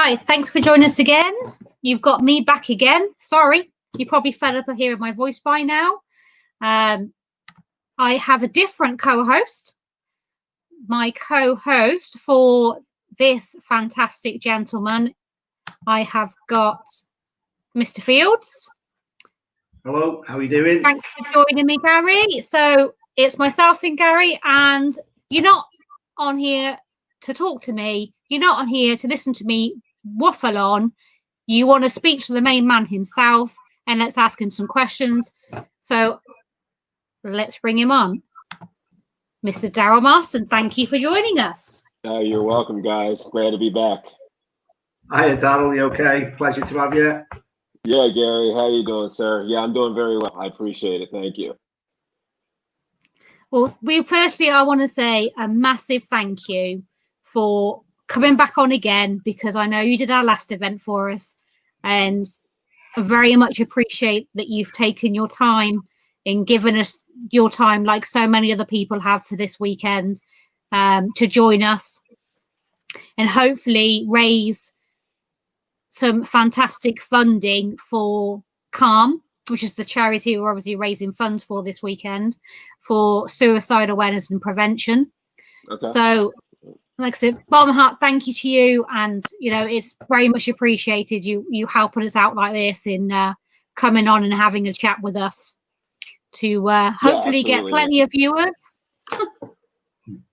Right, thanks for joining us again. You've got me back again. Sorry, you probably fed up of hearing my voice by now. I have a different co-host. My co-host for this fantastic gentleman, I have got Mr. Fields. Hello, how are you doing? Thanks for joining me, Gary. So it's myself and Gary, and you're not on here to talk to me. You're not on here to listen to me waffle on. You want to speak to the main man himself, and let's ask him some questions. So let's bring him on. Mr. Daryl Marston, thank you for joining us. You're welcome, guys. Glad to be back. Hiya, Daryl. You okay? Pleasure to have you. Yeah, Gary. How you doing, sir? Yeah, I'm doing very well. I appreciate it. Thank you. Well, I want to say a massive thank you for coming back on again, because I know you did our last event for us, and I very much appreciate that you've taken your time and given us your time, like so many other people have, for this weekend, to join us and hopefully raise some fantastic funding for CALM, which is the charity we're obviously raising funds for this weekend, for suicide awareness and prevention. Okay. So, like I said, bottom heart, thank you to you, and it's very much appreciated you helping us out like this in coming on and having a chat with us to hopefully get plenty of viewers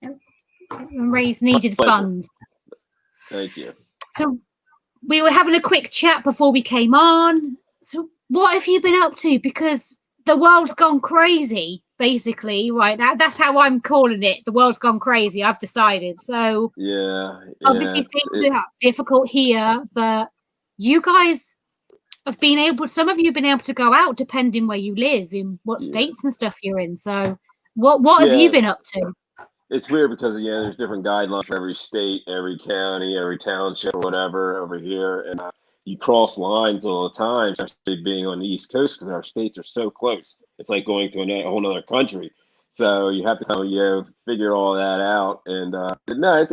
and raise needed funds. Thank you. So we were having a quick chat before we came on. So what have you been up to? Because the world's gone crazy, basically, right now. That's how I'm calling it. The world's gone crazy. I've decided. So obviously things are difficult here, but you guys have been able. Some of you have been able to go out, depending where you live, in what states and stuff you're in. So what have you been up to? It's weird because there's different guidelines for every state, every county, every township, or whatever over here, and you cross lines all the time, especially being on the East Coast, because our states are so close. It's like going to a whole other country. So you have to kind of figure all that out. And no,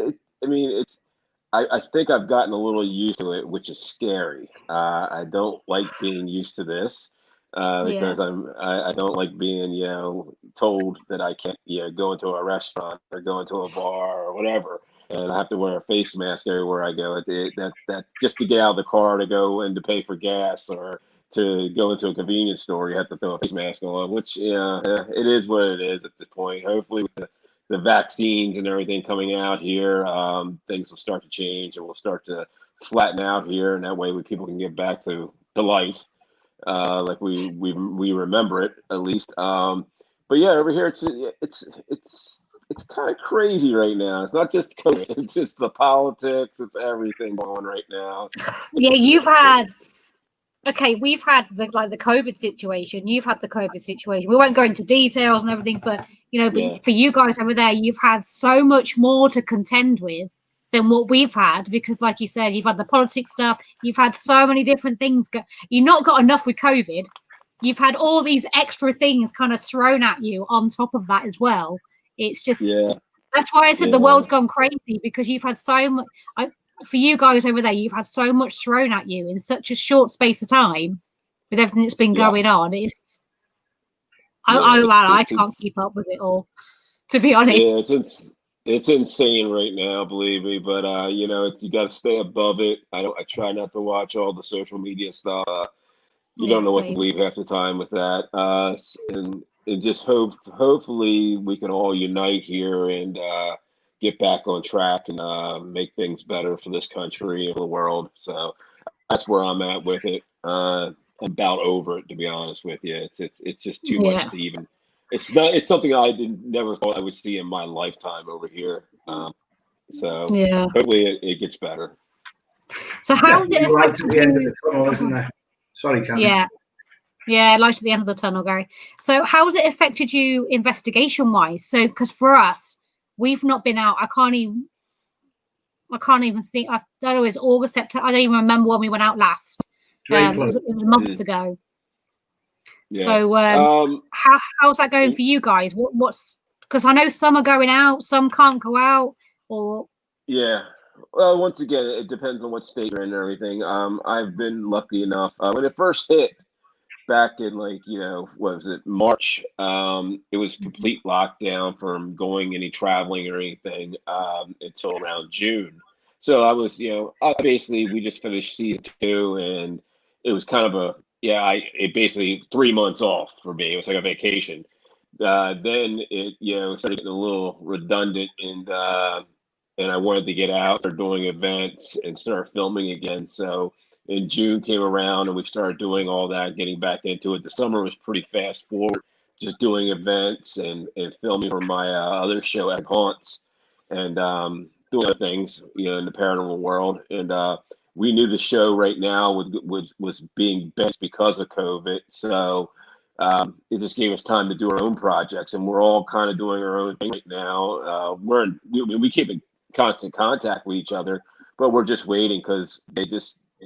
I think I've gotten a little used to it, which is scary. I don't like being used to this because I don't like being told that I can't go into a restaurant or go into a bar or whatever, and I have to wear a face mask everywhere I go. That just to get out of the car to go and to pay for gas or to go into a convenience store, you have to throw a face mask on, which it is what it is at this point. Hopefully with the vaccines and everything coming out here, things will start to change and we'll start to flatten out here, and that way people can get back to life like we remember it, at least. But yeah, over here it's kind of crazy right now. It's not just COVID, it's just the politics, it's everything going on right now. Yeah, we've had the COVID situation. You've had the COVID situation. We won't go into details and everything, but for you guys over there, you've had so much more to contend with than what we've had, because like you said, you've had the politics stuff, you've had so many different things. You've not got enough with COVID. You've had all these extra things kind of thrown at you on top of that as well. It's just that's why I said the world's gone crazy, because you've had so much. For you guys over there, you've had so much thrown at you in such a short space of time with everything that's been going on. I can't keep up with it all, to be honest. Yeah, it's insane right now, believe me. But you got to stay above it. I try not to watch all the social media stuff. You don't know what to believe half the time with that. And just hopefully we can all unite here and get back on track and make things better for this country and for the world. So that's where I'm at with it. I'm about over it, to be honest with you. It's just too much to even. It's something I never thought I would see in my lifetime over here. So hopefully it gets better. So how did it affect the end of the tunnel, isn't there? Sorry, Karen. Yeah, light at the end of the tunnel, Gary. So how has it affected you investigation-wise? So, because for us, we've not been out. I can't even think. I don't know. It's August, September. I don't even remember when we went out last. It was months ago. Yeah. So how's that going for you guys? What's because I know some are going out, some can't go out, or Well, once again, it depends on what state you're in and everything. I've been lucky enough. When it first hit back in what was it, March, it was complete lockdown from going any traveling or anything until around June. So I was, basically we just finished season 2, and it was kind of it basically 3 months off for me. It was like a vacation. Then it, started getting a little redundant, and I wanted to get out, start doing events, and start filming again. So in June came around, and we started doing all that, getting back into it. The summer was pretty fast forward, just doing events and filming for my other show at Haunts, and doing other things, in the paranormal world. And we knew the show right now was being benched because of COVID. So it just gave us time to do our own projects, and we're all kind of doing our own thing right now. We keep in constant contact with each other, but we're just waiting because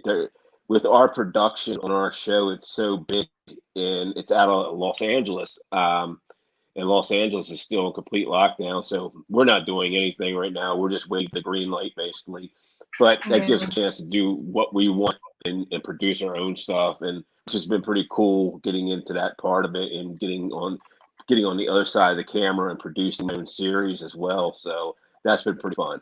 they're with our production on our show. It's so big, and it's out of Los Angeles, and Los Angeles is still in complete lockdown. So we're not doing anything right now. We're just waiting for the green light, basically. But that gives us a chance to do what we want and produce our own stuff, and it's just been pretty cool getting into that part of it and getting on the other side of the camera and producing my own series as well. So that's been pretty fun.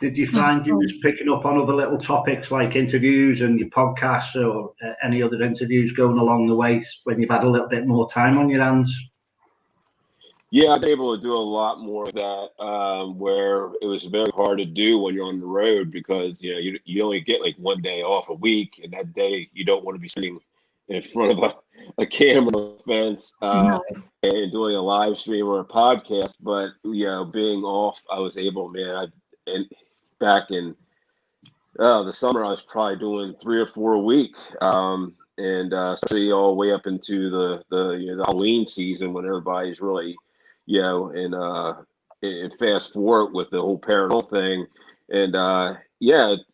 Did you find you was picking up on other little topics like interviews and your podcasts or any other interviews going along the way when you've had a little bit more time on your hands? Yeah, I've been able to do a lot more of that, where it was very hard to do when you're on the road because you only get like one day off a week, and that day you don't want to be sitting in front of a camera fence and doing a live stream or a podcast. But being off, I was able, and back in the summer, I was probably doing 3 or 4 a week, and especially all the way up into the Halloween season when everybody's really and fast forward with the whole paranormal thing. And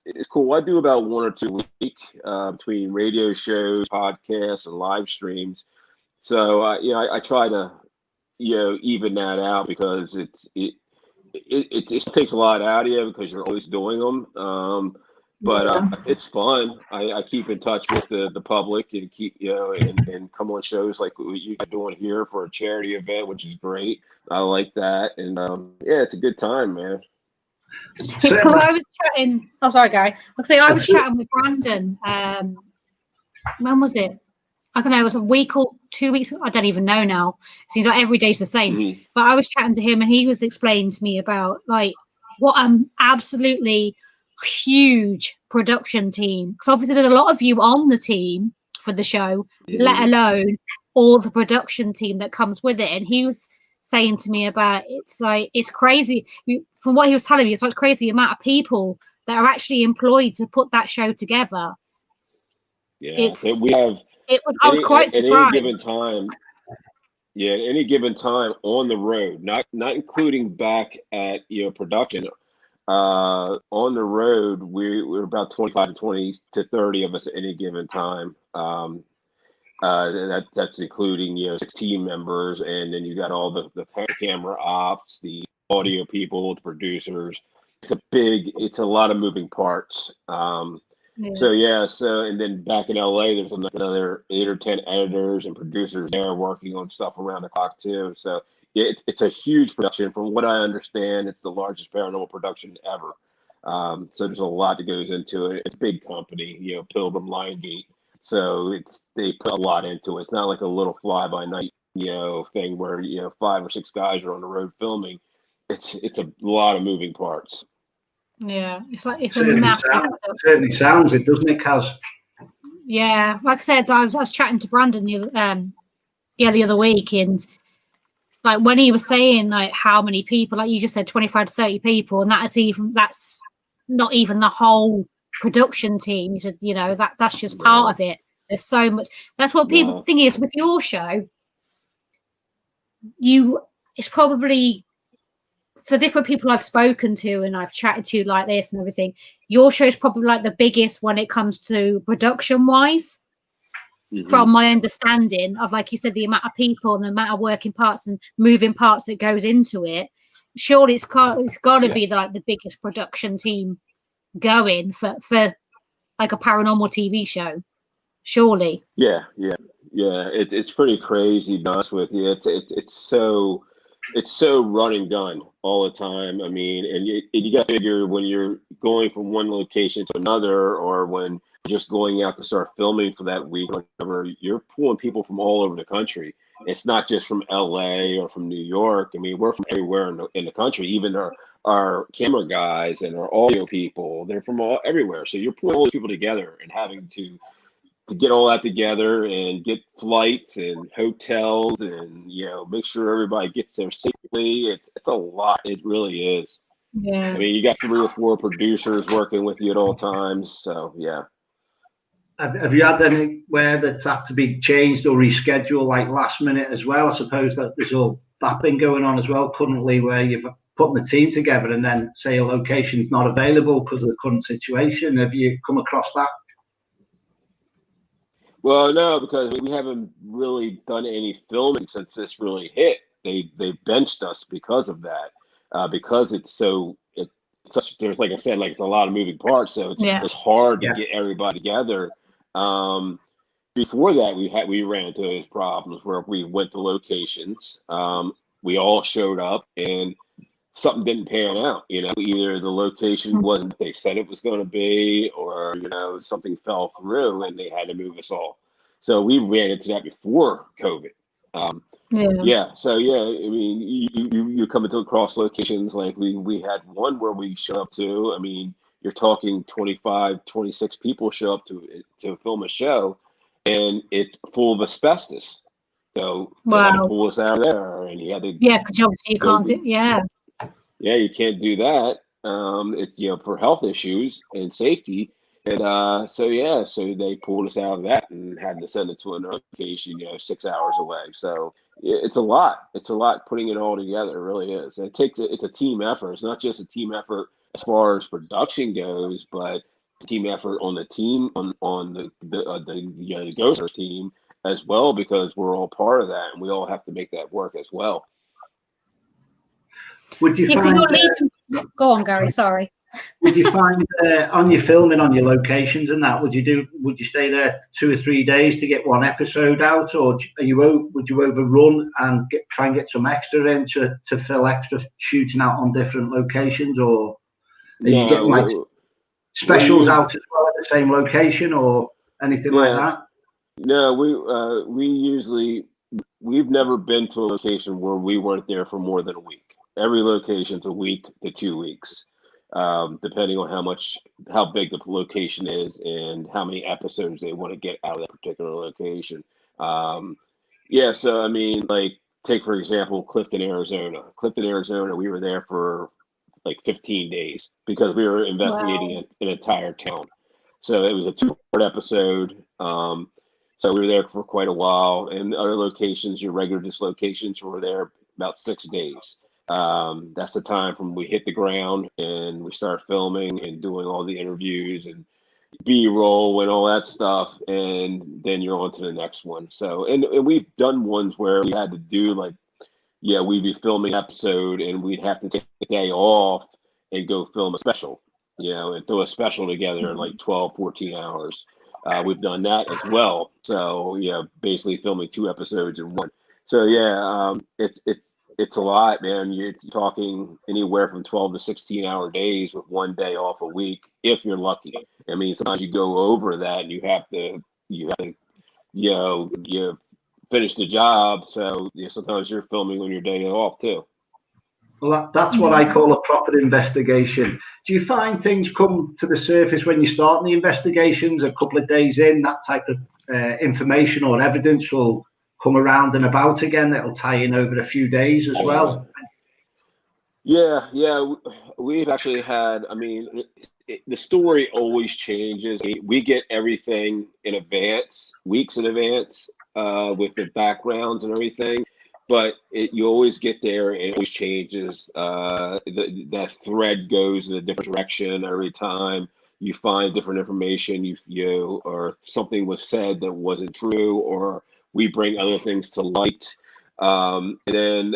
it's cool. I do about 1 or 2 a week between radio shows, podcasts, and live streams. So I try to even that out because it takes a lot out of you because you're always doing them. But it's fun. I keep in touch with the public and keep and come on shows like what you are doing here for a charity event, which is great. I like that, and it's a good time, man. Because I was chatting. Oh, sorry, Gary. I was chatting with Brandon. When was it? I don't know. It was a week or 2 weeks. I don't even know now. Seems like every day's the same. Mm-hmm. But I was chatting to him, and he was explaining to me about like what absolutely huge production team, because obviously there's a lot of you on the team for the show, let alone all the production team that comes with it. And he was saying to me about it's crazy from what he was telling me. It's like crazy amount of people that are actually employed to put that show together. I was quite surprised. At any given time on the road, not including back at production. On the road, we're about 25 to 30 of us at any given time. That's including 6 team members, and then you got all the camera ops, the audio people, the producers. It's a lot of moving parts. So and then back in LA, there's another 8 or 10 editors and producers there working on stuff around the clock too. So it's a huge production. From what I understand, it's the largest paranormal production ever. So there's a lot that goes into it. It's a big company, Pilgrim Liongate. So they put a lot into it. It's not like a little fly by night, thing where 5 or 6 guys are on the road filming. It's a lot of moving parts. Yeah, it's a certainly sounds it, doesn't it, Kaz? Yeah, like I said, I was chatting to Brandon the other week, and like when he was saying like how many people, like you just said, 25 to 30 people, and that's not even the whole production team. So, that's just part of it. There's so much. That's what people think is with your show. It's probably for different people I've spoken to and I've chatted to like this and everything. Your show is probably like the biggest when it comes to production wise. Mm-hmm. From my understanding of, like you said, the amount of people and the amount of working parts and moving parts that goes into it, surely it's got to be like the biggest production team going for like a paranormal TV show. Surely. Yeah. It's pretty crazy, to be honest with you. It's so run and gun all the time. I mean, and you got to figure when you're going from one location to another, or when you're just going out to start filming for that week, or whatever, you're pulling people from all over the country. It's not just from LA or from New York. I mean, we're from everywhere in the country. Even our camera guys and our audio people, they're from everywhere. So you're pulling all these people together and having to get all that together and get flights and hotels and, make sure everybody gets there safely. It's a lot. It really is. Yeah. I mean, you got 3 or 4 producers working with you at all times. So, yeah. Have you had anywhere that's had to be changed or rescheduled, like last minute as well? I suppose that there's all that been going on as well currently, where you've put the team together and then say a location's not available because of the current situation. Have you come across that? Well, no, because we haven't really done any filming since this really hit. They benched us because of that, because it's such. There's, like I said, like, it's a lot of moving parts, so it's hard to get everybody together. Before that, we ran into those problems where we went to locations. We all showed up and something didn't pan out. Either the location wasn't what they said it was going to be, or something fell through and they had to move us all. So we ran into that before COVID. So I mean, you come into across locations, like we had one where we showed up to. I mean, you're talking 25, 26 people show up to film a show, and it's full of asbestos. So they had to pull us out of there, and you had to because obviously you can't do you can't do that. It's for health issues and safety. And so they pulled us out of that and had to send it to another location, 6 hours away. So it's a lot. It's a lot putting it all together. It really is. And it's a team effort. It's not just a team effort as far as production goes, but a team effort on the team, on the Ghosters team as well, because we're all part of that and we all have to make that work as well. Would you find? Go on, Gary. Sorry. Would you find on your filming, on your locations and that, would you stay there 2 or 3 days to get one episode out, or would you overrun and try and get some extra in to fill extra shooting out on different locations, or are you getting like specials out as well at the same location or anything like that? No, we've never been to a location where we weren't there for more than a week. Every location's a week to 2 weeks. Depending on how big the location is and how many episodes they want to get out of that particular location. So I mean, like, take for example Clifton, Arizona. We were there for like 15 days because we were investigating an entire town. So it was a 2-part episode. So we were there for quite a while. And other locations, your regular dislocations, were there about 6 days. That's the time from we hit the ground and we start filming and doing all the interviews and B-roll and all that stuff, and then you're on to the next one. So and we've done ones where we had to do we'd be filming an episode and we'd have to take a day off and go film a special, and throw a special together in like 12, 14 hours. We've done that as well. So basically filming 2 episodes in one. So it's a lot, man. You're talking anywhere from 12 to 16-hour days with 1 day off a week, if you're lucky. I mean, sometimes you go over that and you have to finish the job. So sometimes you're filming on your day off too. Well, that's what I call a proper investigation. Do you find things come to the surface when you start the investigations a couple of days in, that type of information or evidence will come around and about again, that'll tie in over a few days as well? We've actually had, I mean, the story always changes. We get everything in advance, weeks in advance, with the backgrounds and everything, but you always get there and it always changes. That thread goes in a different direction every time. You find different information, or something was said that wasn't true, or we bring other things to light. And then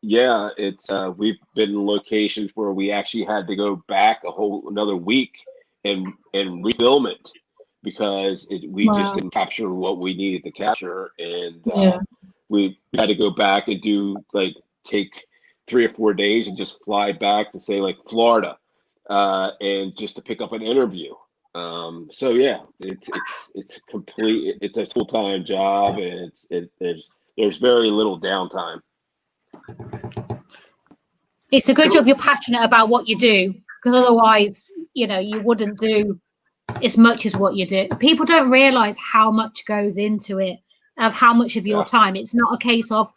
yeah, it's we've been in locations where we actually had to go back another week and refilm it because we just didn't capture what we needed to capture, and we had to go back and take 3 or 4 days and just fly back to say like Florida, and just to pick up an interview. So yeah, it's a full-time job, and there's very little downtime. It's a good job you're passionate about what you do, because otherwise, you wouldn't do as much as what you do. People don't realize how much goes into it, of how much of your time. It's not a case of,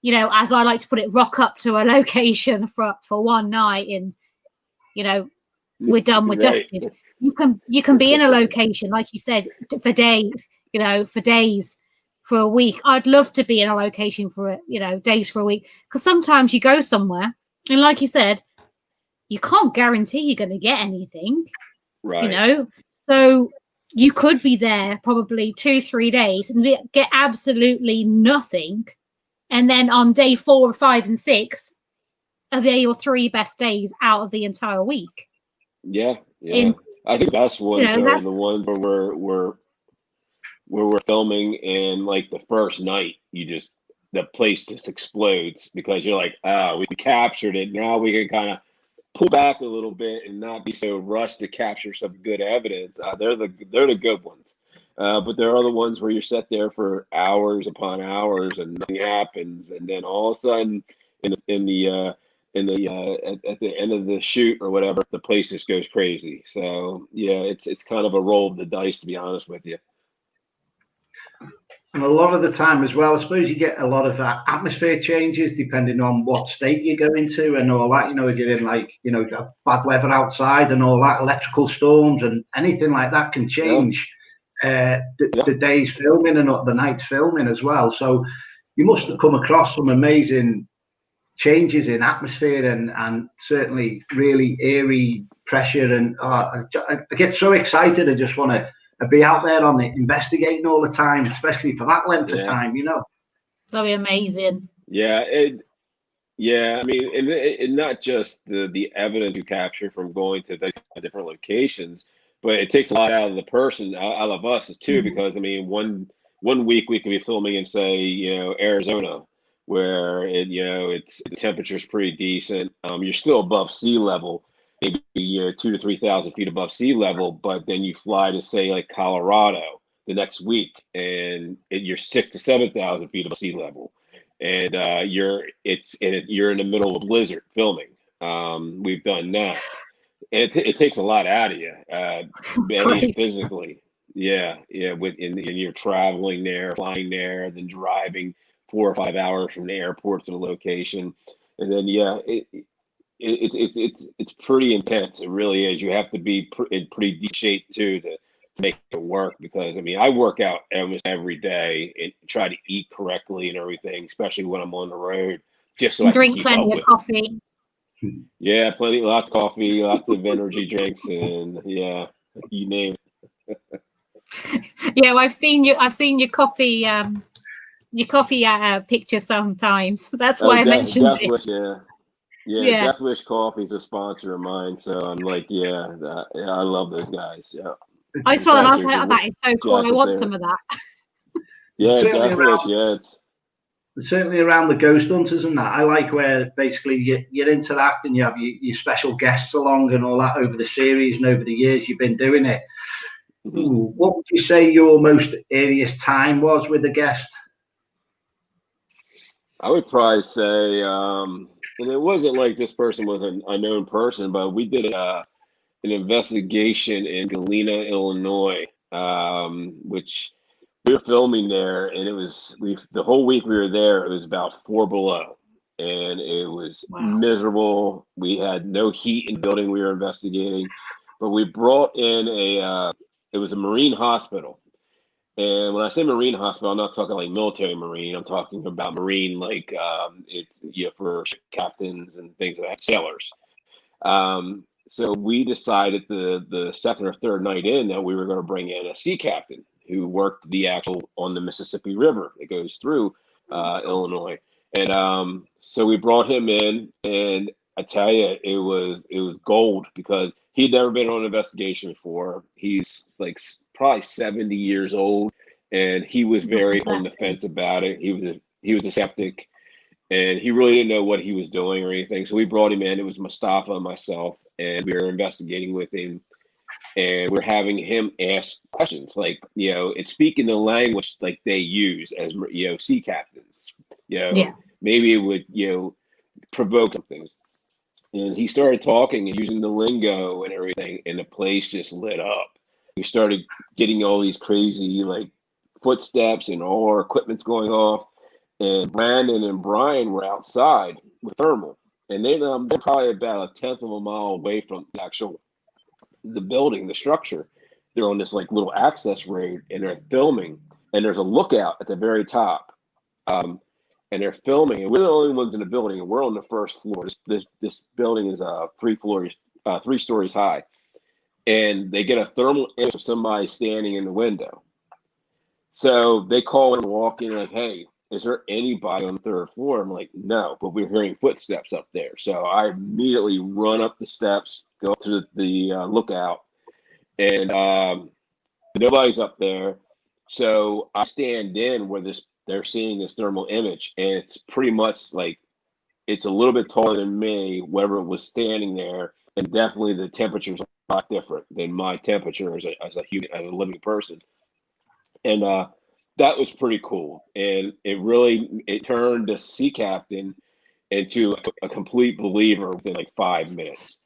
as I like to put it, rock up to a location for one night and, we're done, we're dusted. You can be in a location, like you said, for days, for a week. I'd love to be in a location for, days for a week, because sometimes you go somewhere and, like you said, you can't guarantee you're going to get anything, right? So you could be there probably 2-3 days and get absolutely nothing. And then on day 4, 5, and 6, are they your 3 best days out of the entire week? Yeah. And, I think the best ones are the ones where we're filming, and like the first night, the place just explodes because you're like, we captured it. Now we can kind of pull back a little bit and not be so rushed to capture some good evidence. They're the good ones. But there are the ones where you're set there for hours upon hours and nothing happens, and then all of a sudden, at the end of the shoot or whatever, the place just goes crazy. So yeah, it's kind of a roll of the dice, to be honest with you. And a lot of the time as well, I suppose you get a lot of atmosphere changes depending on what state you go into and all that. If you're in bad weather outside and all that, electrical storms and anything like that can change the day's filming and the night's filming as well. So you must have come across some amazing changes in atmosphere and certainly really eerie pressure. And I get so excited. I just want to be out there on it, investigating all the time, especially for that length of time, That'd be amazing. Yeah. I mean, and not just the evidence you capture from going to the different locations, but it takes a lot out of the person, out of us too, because I mean, one week we can be filming in, say, Arizona, where the temperature's pretty decent. You're still above sea level, maybe 2,000 to 3,000 feet above sea level, but then you fly to, say, like Colorado the next week, and you're 6,000 to 7,000 feet above sea level, and you're in the middle of a blizzard filming. We've done that. It takes a lot out of you, physically. Yeah. And you're traveling there, flying there, then driving 4 or 5 hours from the airport to the location, and then it's pretty intense. It really is. You have to be in pretty deep shape too to make it work, because I mean, I work out almost every day and try to eat correctly and everything, especially when I'm on the road, just so I can drink keep plenty up of with coffee. Yeah, lots of coffee, lots of energy drinks, and you name it. Yeah, I've seen your coffee picture sometimes. That's why I mentioned Death it. Wish, yeah. Death Wish Coffee is a sponsor of mine, so I'm like, I love those guys. Yeah, I saw that. I was like, oh, that is so cool. I want some of that. Yeah, Death Wish. Yeah, certainly around the ghost hunters and that. I like where basically you interact and you have your special guests along and all that over the series and over the years you've been doing it. What would you say your most eeriest time was with a guest? I would probably say, and it wasn't like this person was an unknown person, but we did an investigation in Galena, Illinois, which we were filming there, and it was the whole week we were there. It was about 4 below, and it was miserable. We had no heat in the building we were investigating, but we brought in it was a Marine hospital. And when I say Marine hospital, I'm not talking like military Marine. I'm talking about Marine, like it's for ship captains and things like that, sailors. So we decided the second or third night in that we were going to bring in a sea captain who worked on the Mississippi River that goes through Illinois. And so we brought him in, and I tell you, it was gold because he'd never been on an investigation before. He's like probably 70 years old, and he was very on the fence about it. He was a skeptic, and he really didn't know what he was doing or anything. So we brought him in. It was Mustafa and myself, and we were investigating with him. And we're having him ask questions like, it's speaking the language like they use as, sea captains, maybe it would, provoke something. And he started talking and using the lingo and everything, and the place just lit up. We started getting all these crazy like footsteps, and all our equipment's going off. And Brandon and Brian were outside with thermal, and they're probably about a tenth of a mile away from the building, the structure. They're on this like little access road, and they're filming, and there's a lookout at the very top. And they're filming, and we're the only ones in the building, and we're on the first floor. This building is 3 stories high, and they get a thermal image of somebody standing in the window. So they call and walk in like, "Hey, is there anybody on the 3rd floor?" I'm like, "No," but we're hearing footsteps up there. So I immediately run up the steps, go up to the lookout, and nobody's up there. So I stand in where they're seeing this thermal image, and it's pretty much like it's a little bit taller than me, whoever was standing there, and definitely the temperature's a lot different than my temperature as a living person. And that was pretty cool, and it turned the sea captain into a complete believer within like 5 minutes.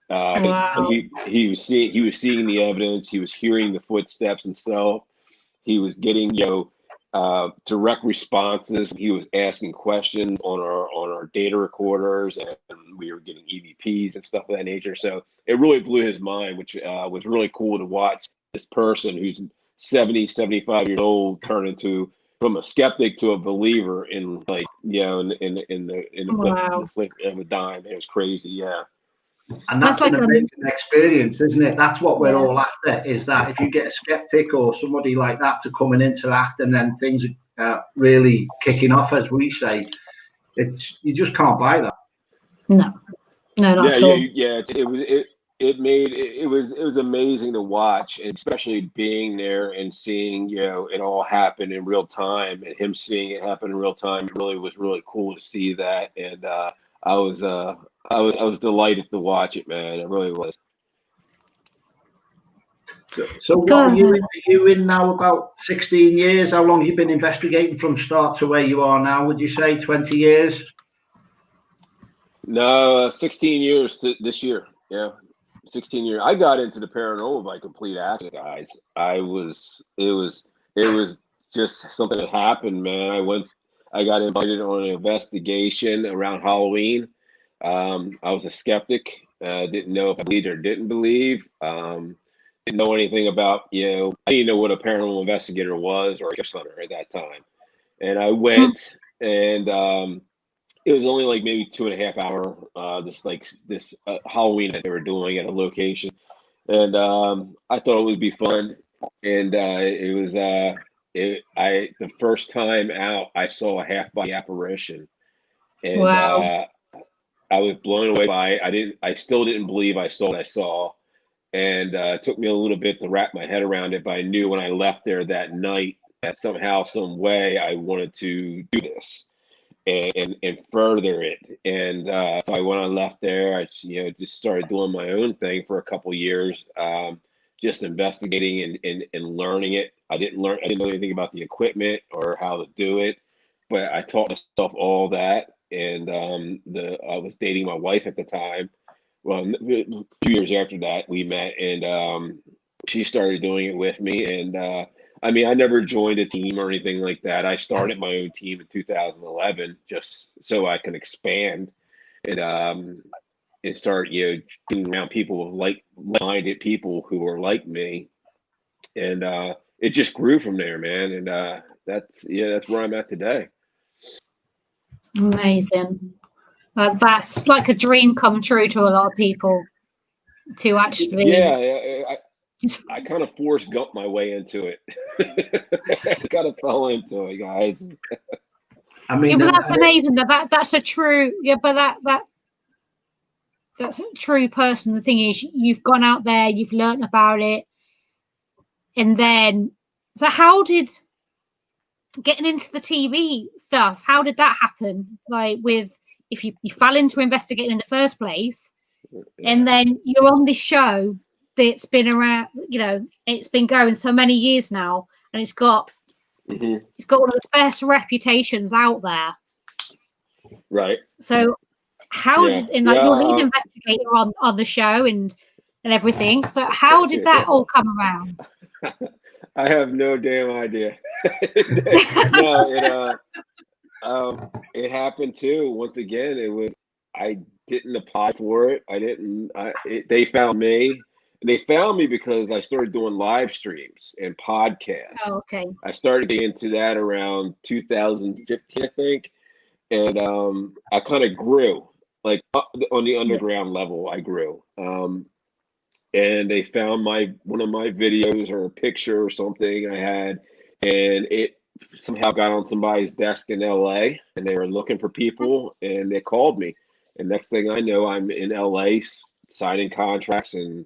Wow. He was seeing the evidence, he was hearing the footsteps himself, he was getting direct responses, he was asking questions on our data recorders, and we were getting EVPs and stuff of that nature. So it really blew his mind, which was really cool to watch this person who's 70, 75 years old turn from a skeptic to a believer in like, in the flip of a dime. It was crazy. Yeah. And that's like an amazing experience, isn't it? That's what we're all after, is that if you get a skeptic or somebody like that to come and interact, and then things are really kicking off, as we say, you just can't buy that. No, not at all. Yeah. It was amazing to watch, and especially being there and seeing, it all happen in real time, and him seeing it happen in real time. It really was really cool to see that. And I was delighted to watch it, man. It really was. So what are you in now? About 16 years? How long have you been investigating from start to where you are now? Would you say 20 years? No, 16 years this year. Yeah, 16 years. I got into the paranormal by complete accident, guys. It was just something that happened, man. I got invited on an investigation around Halloween. I was a skeptic. Didn't know if I believed or didn't believe. Didn't know anything about, I didn't know what a paranormal investigator was or a ghost hunter at that time. And I went, and it was only like maybe 2.5 hour, this Halloween that they were doing at a location. And I thought it would be fun. And it was, the first time out, I saw a half body apparition. And wow. I was blown away by it. I still didn't believe I saw what I saw. And it took me a little bit to wrap my head around it, but I knew when I left there that night that somehow, some way, I wanted to do this and further it. And so when I left there, I just started doing my own thing for a couple years, just investigating and learning it. I didn't know anything about the equipment or how to do it, but I taught myself all that. And I was dating my wife at the time. Well, a few years after that, we met, and she started doing it with me. And I never joined a team or anything like that. I started my own team in 2011 just so I can expand and start, getting around people with like-minded people who are like me. And it just grew from there, man. And that's where I'm at today. Amazing. That's like a dream come true to a lot of people to actually. Yeah, I kind of forced Gump my way into it. I kind of fell into it, guys. I mean, but that's amazing. That's a true. Yeah, but that's a true person. The thing is, you've gone out there, you've learned about it, and then so how did getting into the TV stuff? How did that happen? Like with if you fell into investigating in the first place, and then you're on this show that's been around. It's been going so many years now, and it's got one of the best reputations out there. Right. So how did you're lead investigator on the show and everything. So how did that all come around? I have no damn idea. No, it happened too. Once again, I didn't apply for it. They found me. They found me because I started doing live streams and podcasts. Oh, okay. I started getting into that around 2015, I think. And I kind of grew, like on the underground level, I grew. And they found one of my videos or a picture or something I had, and it somehow got on somebody's desk in LA, and they were looking for people, and they called me. And next thing I know, I'm in LA signing contracts and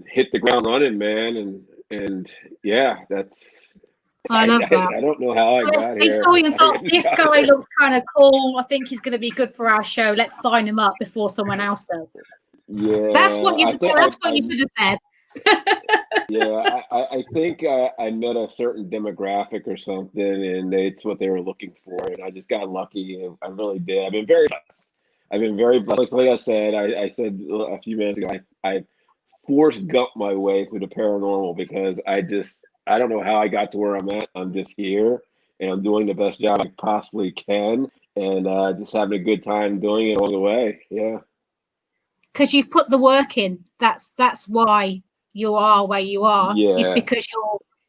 hit the ground running, man. And yeah, that's. I love that. I don't know how I got here. So you thought this guy looks kind of cool. I think he's going to be good for our show. Let's sign him up before someone else does. Yeah, that's what you should have said. Yeah, I think I met a certain demographic or something, and it's what they were looking for, and I just got lucky. And I really did. I've been very blessed. Like I said, I said a few minutes ago, I forced gumped my way through the paranormal because I don't know how I got to where I'm at. I'm just here, and I'm doing the best job I possibly can, and just having a good time doing it all the way. Yeah. Because you've put the work in. That's why you are where you are. Yeah. It's because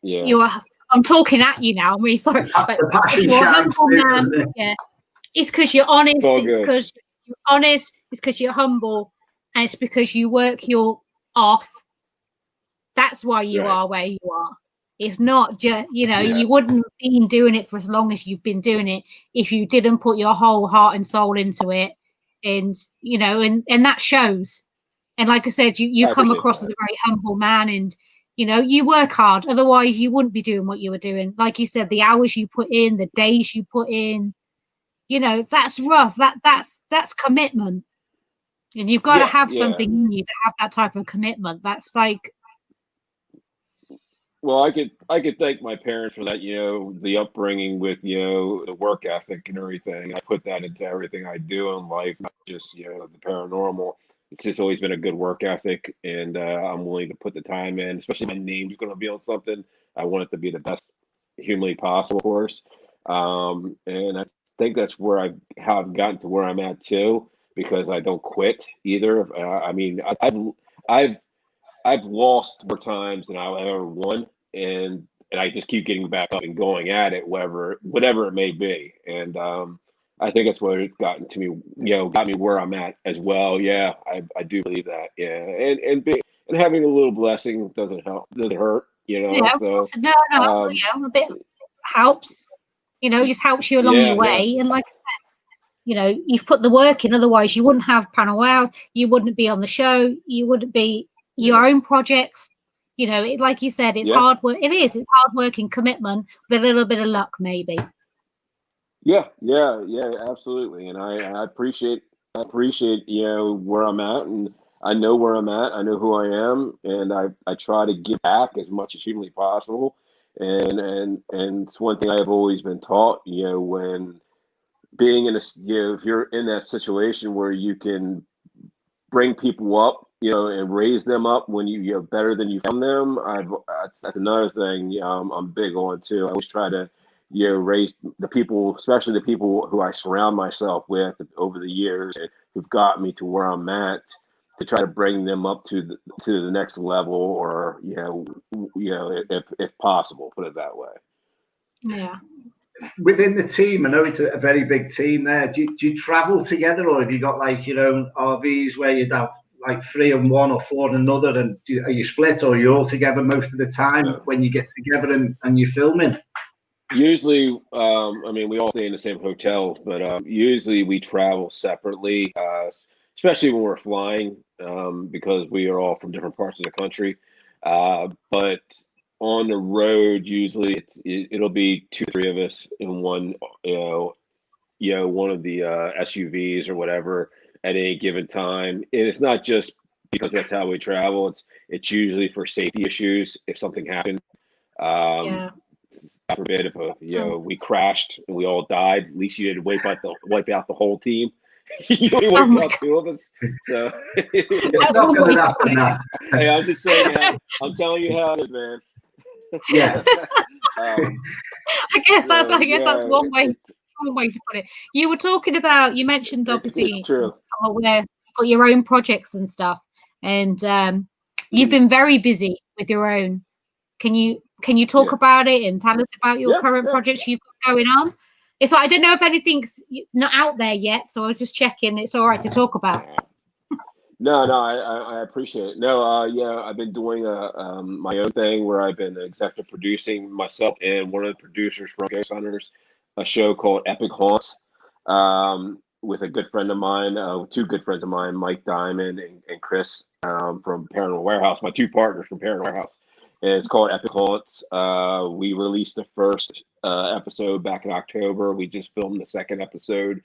you are. I'm talking at you now. I'm really sorry, but you're a humble man. Yeah. It's because you're honest. It's because you're honest. It's because you're humble, and it's because you work your off. That's why you are where you are. It's not just, you wouldn't have been doing it for as long as you've been doing it if you didn't put your whole heart and soul into it. And, and that shows. And like I said, you come across as a very humble man and, you work hard. Otherwise, you wouldn't be doing what you were doing. Like you said, the hours you put in, the days you put in, that's rough. That's commitment. And you've got to have something in you to have that type of commitment. That's like, well, I could thank my parents for that, the upbringing with, the work ethic and everything. I put that into everything I do in life, not just, the paranormal. It's just always been a good work ethic, and I'm willing to put the time in, especially my name's going to be on something. I want it to be the best humanly possible, of course. And I think that's how I've gotten to where I'm at too, because I don't quit either. I mean, I've lost more times than I've ever won, and I just keep getting back up and going at it, whatever it may be. And I think that's what it's gotten to me, got me where I'm at as well. Yeah, I do believe that. Yeah, and having a little blessing doesn't hurt, Yeah, so a bit helps. Just helps you along your way. Yeah. And like I said, you've put the work in. Otherwise, you wouldn't have Panel Wow. You wouldn't be on the show. You wouldn't be your own projects. Like you said, it's hard work. It is. It's hard work and commitment with a little bit of luck, maybe. Yeah, absolutely. And I appreciate where I'm at, and I know where I'm at. I know who I am, and I try to give back as much as humanly possible. And it's one thing I've always been taught. When being in if you're in that situation where you can bring people up, and raise them up when you're better than you found them. That's another thing I'm big on too. I always try to raise the people, especially the people who I surround myself with over the years and who've got me to where I'm at, to try to bring them up to the next level, or if possible, put it that way. Yeah. Within the team, I know it's a very big team there. Do you travel together, or have you got like your own RVs where you'd have like 3 in one or 4 in another? And are you split, or are you all together most of the time when you get together and you're filming? Usually, I mean, we all stay in the same hotels, but usually we travel separately, especially when we're flying, because we are all from different parts of the country. But on the road, usually it'll be two, three of us in one, one of the SUVs or whatever at any given time. And it's not just because that's how we travel. It's usually for safety issues if something happened. Yeah. God forbid if we crashed and we all died. At least you didn't wipe out the whole team. You only wiped out two of us. So it's not going to happen now. Hey, I'm just saying. I'm telling you how it is, man. Yeah. I guess that's one way. One way to put it. You were talking about. You mentioned obviously it's true. Where you've got your own projects and stuff, and you've been very busy with your own. Can you talk about it and tell us about your current projects you've got going on? It's like, I don't know if anything's not out there yet, so I was just checking. It's all right to talk about. No, I appreciate it. No, I've been doing my own thing where I've been executive producing myself and one of the producers from Ghost Hunters, a show called Epic Haunts, with a good friend of mine, two good friends of mine, Mike Diamond and Chris from Paranormal Warehouse, my two partners from Paranormal Warehouse. And it's called Epic Haunts. We released the first episode back in October. We just filmed the second episode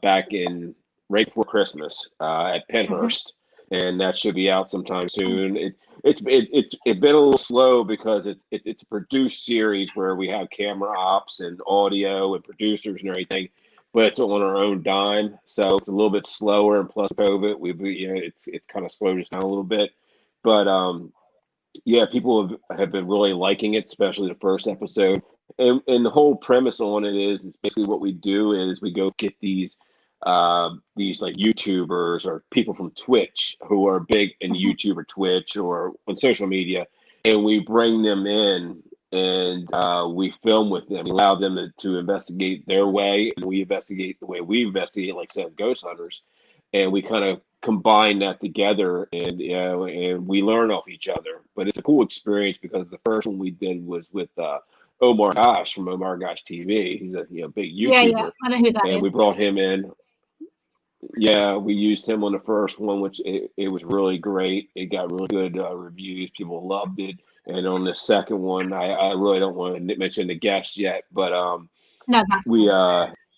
back in right before Christmas at Penhurst, and that should be out sometime soon. It's been a little slow because it's a produced series where we have camera ops and audio and producers and everything, but it's on our own dime, so it's a little bit slower. And plus COVID, it's kind of slowed us down a little bit, but people have been really liking it, especially the first episode. And the whole premise on it is basically what we do is we go get these like YouTubers or people from Twitch who are big in YouTube or Twitch or on social media, and we bring them in and we film with them, allow them to investigate their way, and we investigate the way we investigate, like said, Ghost Hunters, and we kind of combine that together, and and we learn off each other. But it's a cool experience because the first one we did was with Omar Gosh from Omar Gosh TV. He's a big YouTuber. Yeah, I know who that is. We brought him in. Yeah, we used him on the first one, which it was really great. It got really good reviews. People loved it. And on the second one, I really don't want to mention the guests yet, but no,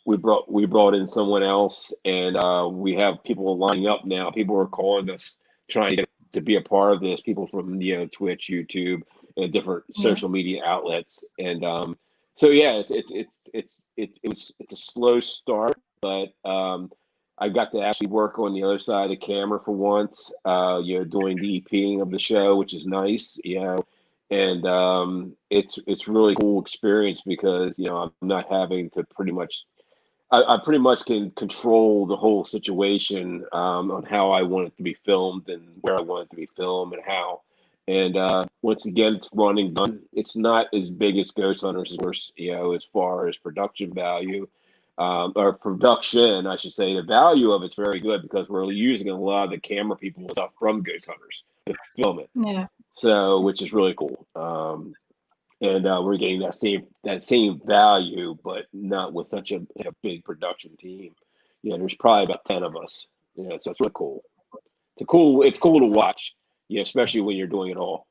we brought in someone else, and we have people lining up now. People are calling us trying to get to be a part of this. People from Twitch, YouTube, and different social media outlets. And so it's a slow start, but I got to actually work on the other side of the camera for once. Doing the EPing of the show, which is nice. And it's really cool experience because I'm not having to I pretty much can control the whole situation on how I want it to be filmed and where I want it to be filmed and how. And once again, it's running done. It's not as big as Ghost Hunters, as far as production value or production, I should say. The value of it's very good because we're using a lot of the camera people and stuff from Ghost Hunters to film it. Yeah. So, which is really cool. And we're getting that same value, but not with such a big production team. There's probably about 10 of us. So it's really cool. It's cool to watch. Especially when you're doing it all.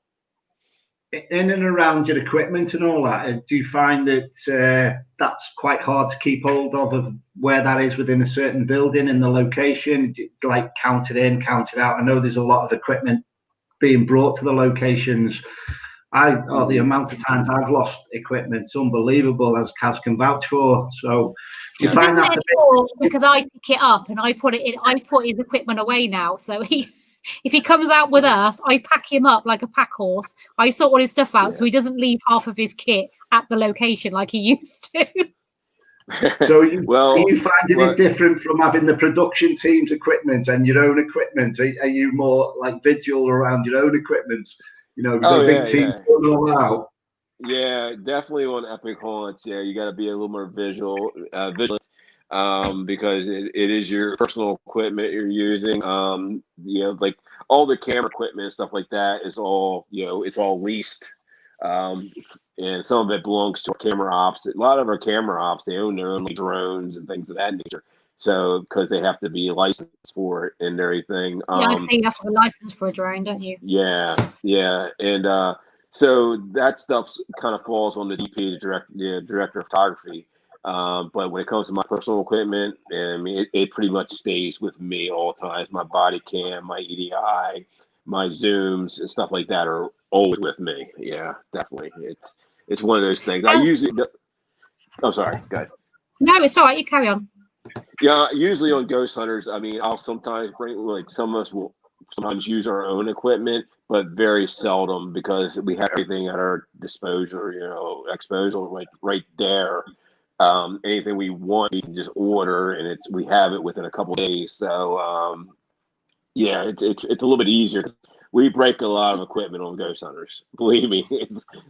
In and around your equipment and all that, do you find that that's quite hard to keep hold of where that is within a certain building in the location? Like count it in, count it out. I know there's a lot of equipment being brought to the locations. The amount of times I've lost equipment, it's unbelievable, as Kaz can vouch for. So do you find that because I pick it up and I put his equipment away now. So if he comes out with us, I pack him up like a pack horse. I sort all his stuff out so he doesn't leave half of his kit at the location like he used to. So are you finding it different from having the production team's equipment and your own equipment? Are you more like vigilant around your own equipment? Big team going all out. Yeah, definitely on Epic Haunts. Yeah, you got to be a little more vigilant because it is your personal equipment you're using. Like all the camera equipment and stuff like that is all it's all leased. And some of it belongs to our camera ops. A lot of our camera ops, they own their own drones and things of that nature. So because they have to be licensed for it and everything. Yeah, I see you have to have a license for a drone, don't you? Yeah, and so that stuff kind of falls on the DP, the director of photography. But when it comes to my personal equipment, I mean, it pretty much stays with me all times. My body cam, my EDI, my zooms, and stuff like that are always with me. Yeah, definitely. It's one of those things. I usually. I'm sorry, go ahead. No, it's all right. You carry on. Yeah, usually on ghost hunters, I mean, I'll sometimes bring, like, some of us will sometimes use our own equipment, but very seldom because we have everything at our disposal, right there. Anything we want, we can just order, and we have it within a couple of days. So, yeah, it's a little bit easier. We break a lot of equipment on ghost hunters. Believe me,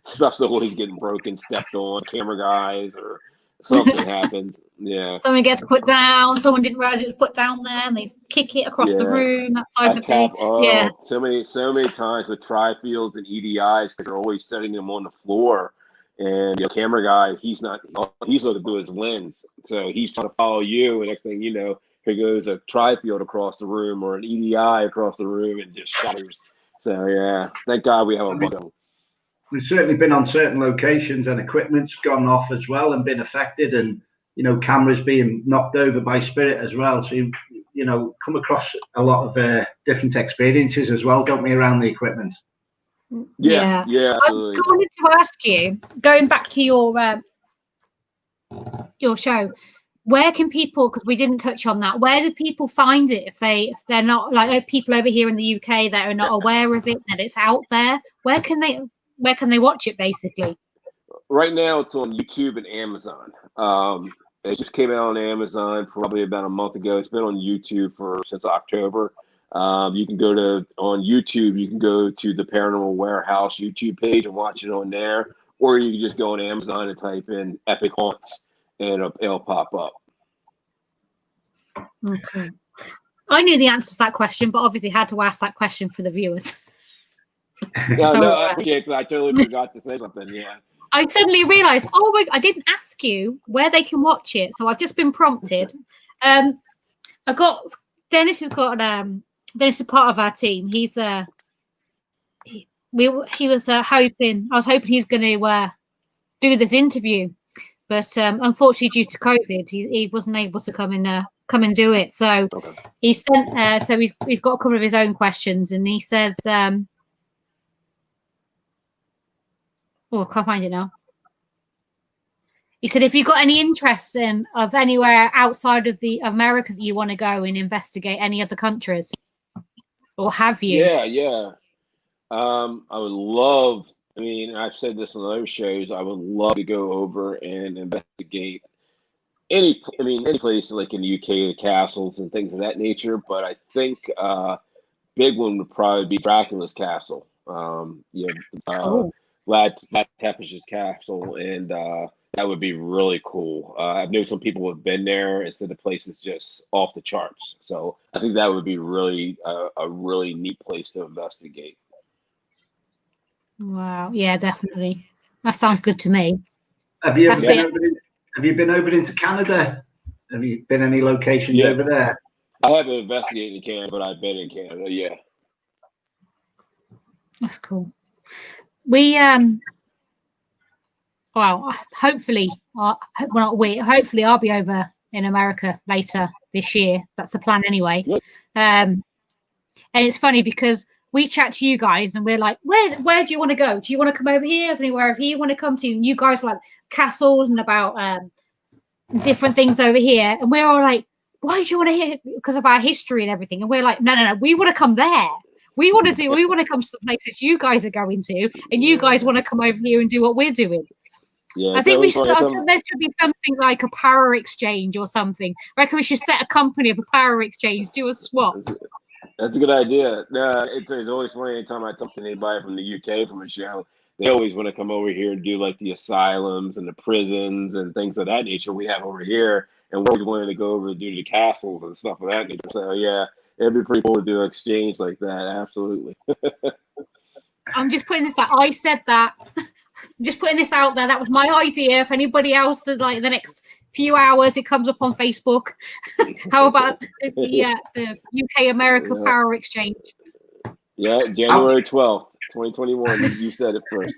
stuff's always getting broken, stepped on, camera guys, or something happens. Yeah. Someone gets put down. Someone didn't realize it was put down there, and they kick it across the room. That type of thing. Yeah. So many times with tri-fields and EDIs, because you're always setting them on the floor, and the camera guy, he's looking through his lens, so he's trying to follow you, and next thing you know, here goes a tri-field across the room or an EDI across the room and just shatters. So yeah, thank God we have a bunch of them. We've certainly been on certain locations and equipment's gone off as well and been affected, and cameras being knocked over by spirit as well. So you come across a lot of different experiences as well, don't we, around the equipment? Yeah. I wanted to ask you, going back to your show, where can people, because we didn't touch on that, where do people find it if they're not, like, people over here in the UK that are not aware of it, that it's out there? Where can they watch it, basically? Right now it's on YouTube and Amazon. It just came out on Amazon probably about a month ago. It's been on YouTube since October. You can on YouTube, you can go to the Paranormal Warehouse YouTube page and watch it on there, or you can just go on Amazon and type in Epic Haunts, and it'll pop up. Okay. I knew the answer to that question, but obviously had to ask that question for the viewers. I appreciate that. I totally forgot to say something. Yeah. I suddenly realised, I didn't ask you where they can watch it, so I've just been prompted. Dennis has got Dennis is part of our team. He's he was hoping. I was hoping he was going to do this interview, but unfortunately, due to COVID, he wasn't able to come and do it. So he sent. So he's got a couple of his own questions, and he says, I can't find it now. He said, if you've got any interest of anywhere outside of the America that you want to go and investigate, any other countries, or have you? Yeah. I would love, I mean, I've said this on other shows, I would love to go over and investigate any place like in the UK, the castles and things of that nature. But I think big one would probably be Dracula's castle. Vlad Tepes's castle, and that would be really cool. I know some people have been there and said the place is just off the charts. So I think that would be really a really neat place to investigate. Wow. Yeah, definitely. That sounds good to me. Have you been over into Canada? Have you been any locations over there? I haven't investigated in Canada, but I've been in Canada. Yeah. That's cool. We hopefully I'll be over in America later this year. That's the plan anyway. And it's funny because we chat to you guys and we're like, where do you want to go? Do you want to come over here? Is there anywhere over here you want to come to? And you guys are like castles and about different things over here. And we're all like, why do you want to hear? Because of our history and everything. And we're like, no, we want to come there. We want to come to the places you guys are going to, and you guys want to come over here and do what we're doing. Yeah, I think there should be something like a power exchange or something. I reckon we should set a company of a power exchange, do a swap. That's a good idea. It's always funny anytime I talk to anybody from the UK from a show. They always want to come over here and do like the asylums and the prisons and things of that nature we have over here. And we're wanting to go over and do the castles and stuff of that nature. So yeah, it'd be pretty cool to do an exchange like that. Absolutely. I'm just putting this out. I said that. I'm just putting this out there. That was my idea. If anybody else, like the next few hours, it comes up on Facebook. How about the UK America Power Exchange? Yeah, January 12th, 2021. You said it first.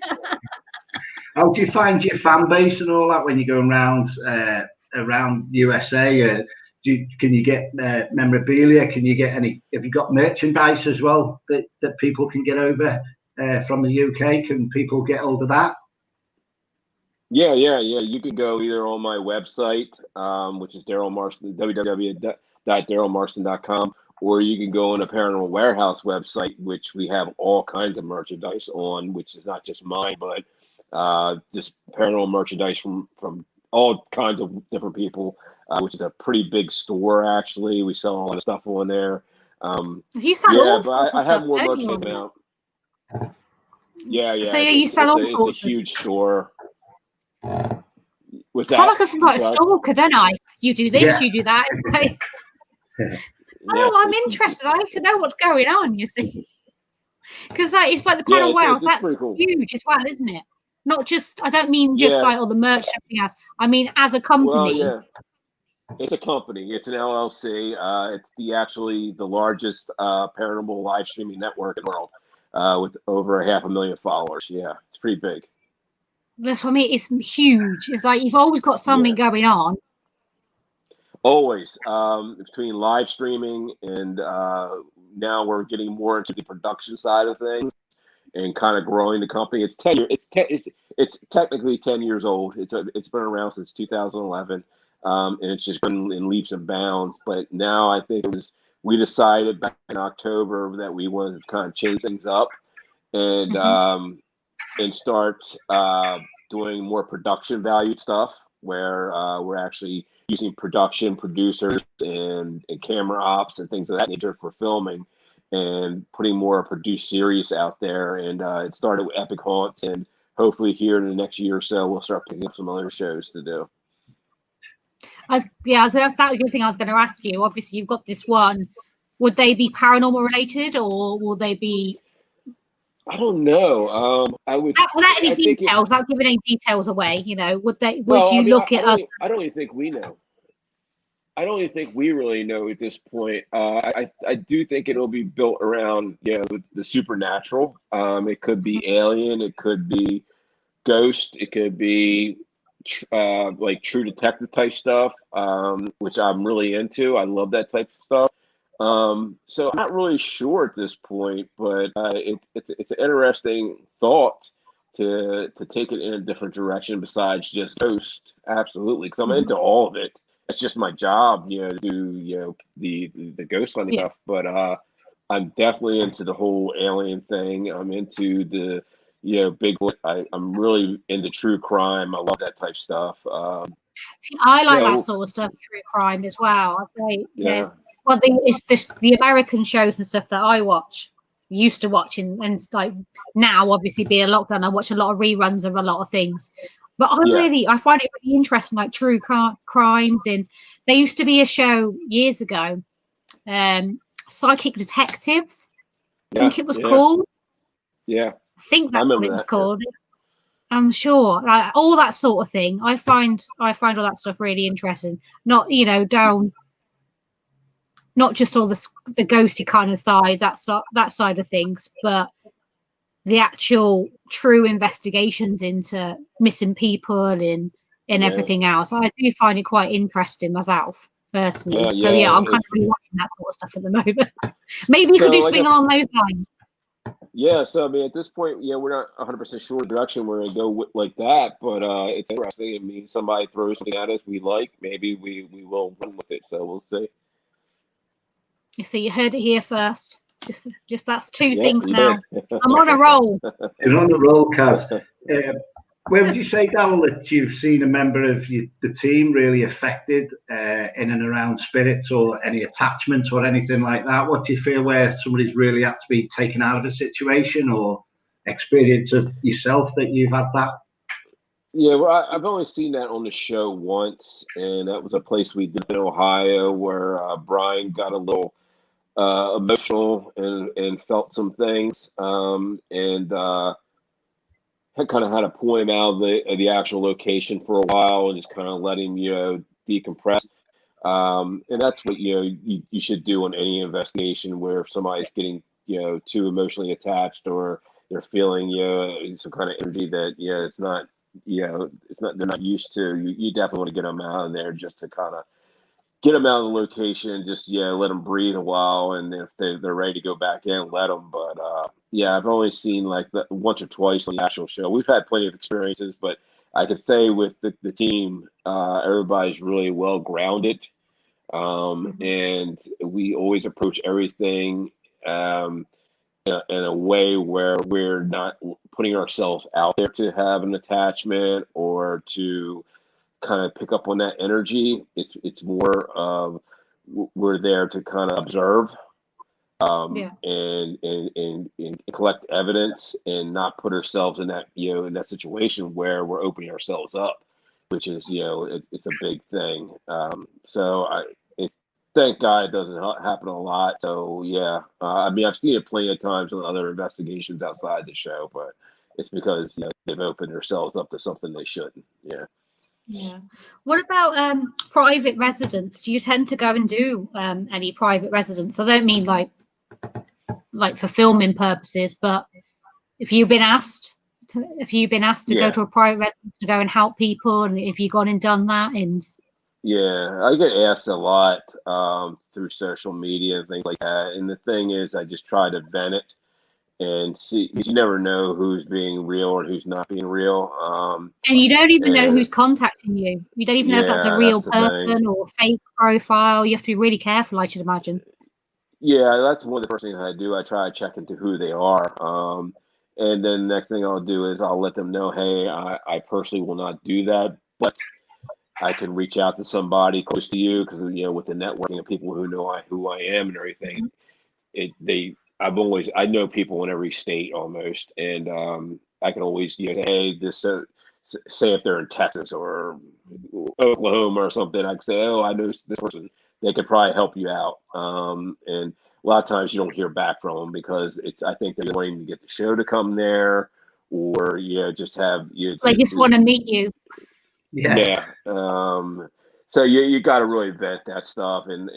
How do you find your fan base and all that when you're going around USA? Can you get memorabilia? Can you get any? Have you got merchandise as well that people can get over from the UK? Can people get hold of that? Yeah. You can go either on my website, which is Daryl Marston, www.darylmarston.com, or you can go on the Paranormal Warehouse website, which we have all kinds of merchandise on, which is not just mine, but just paranormal merchandise from all kinds of different people, which is a pretty big store, actually. We sell a lot of stuff on there. You sell all sorts of I have stuff, more don't merch coming out. Yeah. So you sell all it's a sorts huge store. I sound like a stalker, don't I? You do this, you do that. I'm interested. I like to know what's going on, you see. Because it's like the Paranormal Warehouse, that's cool. Huge as well, isn't it? Not just, I don't mean just like all the merch and everything else. I mean, as a company. Well, it's a company. It's an LLC. It's the largest paranormal live streaming network in the world with over 500,000 followers. Yeah, it's pretty big. That's what I mean. It's huge. It's like you've always got something going on. Always. Between live streaming and now we're getting more into the production side of things and kind of growing the company. It's 10 years. It's technically 10 years old. It's been around since 2011, and it's just been in leaps and bounds. But now I think we decided back in October that we wanted to kind of change things up and start doing more production valued stuff where we're actually using production producers and camera ops and things of that nature for filming and putting more produced series out there. And it started with Epic Haunts, and hopefully here in the next year or so, we'll start picking up some other shows to do. That was the good thing I was going to ask you. Obviously, you've got this one. Would they be paranormal related, or will they be? I don't know. I would without any details, without giving any details away. You know, would they? Would you look at? I don't even think we know. I don't even think we really know at this point. I do think it'll be built around the supernatural. It could be alien. It could be ghost. It could be like True Detective type stuff, which I'm really into. I love that type of stuff. So I'm not really sure at this point, but it's an interesting thought to take it in a different direction besides just ghost. Absolutely, because I'm into all of it. It's just my job, to do the ghost hunting stuff. But I'm definitely into the whole alien thing. I'm into the Bigfoot. I'm really into true crime. I love that type of stuff. See, I like that sort of stuff, true crime as well. Well, it's just the American shows and stuff that I used to watch, and like now, obviously being locked down, I watch a lot of reruns of a lot of things. But I find it really interesting, like true crimes. And there used to be a show years ago, Psychic Detectives. I think it was called. Yeah, I think that's what it was called. I'm sure, like, all that sort of thing. I find all that stuff really interesting. Not not just all the ghosty kind of side, that side of things, but the actual true investigations into missing people and everything else. I do find it quite interesting myself personally. I'm kind of really watching that sort of stuff at the moment. Maybe you could do something along those lines. Yeah, so I mean, at this point, we're not 100% sure the direction we're gonna go like that, but it's interesting. I mean, somebody throws something at us we like, maybe we will run with it. So we'll see. You see, you heard it here first. Just that's two things now. I'm on a roll. You're on a roll, Kaz. Where would you say, Daryl, that you've seen a member of the team really affected in and around spirits or any attachment or anything like that? What do you feel where somebody's really had to be taken out of a situation, or experience of yourself that you've had that? Yeah, well, I've only seen that on the show once, and that was a place we did in Ohio where Brian got a little emotional and felt some things, and kind of had to point him out of the actual location for a while and just kind of let him, decompress. And that's what, you should do on any investigation where if somebody's getting, too emotionally attached, or they're feeling, some kind of energy that, it's not, they're not used to. You definitely want to get them out of there just to kind of get them out of the location, just, let them breathe a while. And if they're ready to go back in, let them. But, I've only seen like that once or twice on the actual show. We've had plenty of experiences, but I could say with the team, everybody's really well grounded. And we always approach everything in a way where we're not putting ourselves out there to have an attachment or to kind of pick up on that energy. It's more of we're there to kind of observe, and collect evidence, and not put ourselves in that in that situation where we're opening ourselves up, which is it's a big thing. Thank God it doesn't happen a lot. So I mean, I've seen it plenty of times on other investigations outside the show, but it's because they've opened themselves up to something they shouldn't. Yeah. What about private residents? Do you tend to go and do any private residents? I don't mean like for filming purposes, but if you've been asked to go to a private residence to go and help people, and if you've gone and done that, and I get asked a lot through social media and things like that. And the thing is, I just try to vent it and see, because you never know who's being real and who's not being real. And you don't even know who's contacting you. You don't even know if that's a real person or a fake profile. You have to be really careful, I should imagine. Yeah, that's one of the first things I do. I try to check into who they are. And then the next thing I'll do is I'll let them know, hey, I personally will not do that, but I can reach out to somebody close to you, because with the networking of people who know who I am and everything, I know people in every state almost, and I can always say, hey, say if they're in Texas or Oklahoma or something, I can say, oh, I know this person. They could probably help you out. And a lot of times you don't hear back from them because I think they're wanting to get the show to come there, or just have they just want to meet you. Yeah. So you got to really vet that stuff, and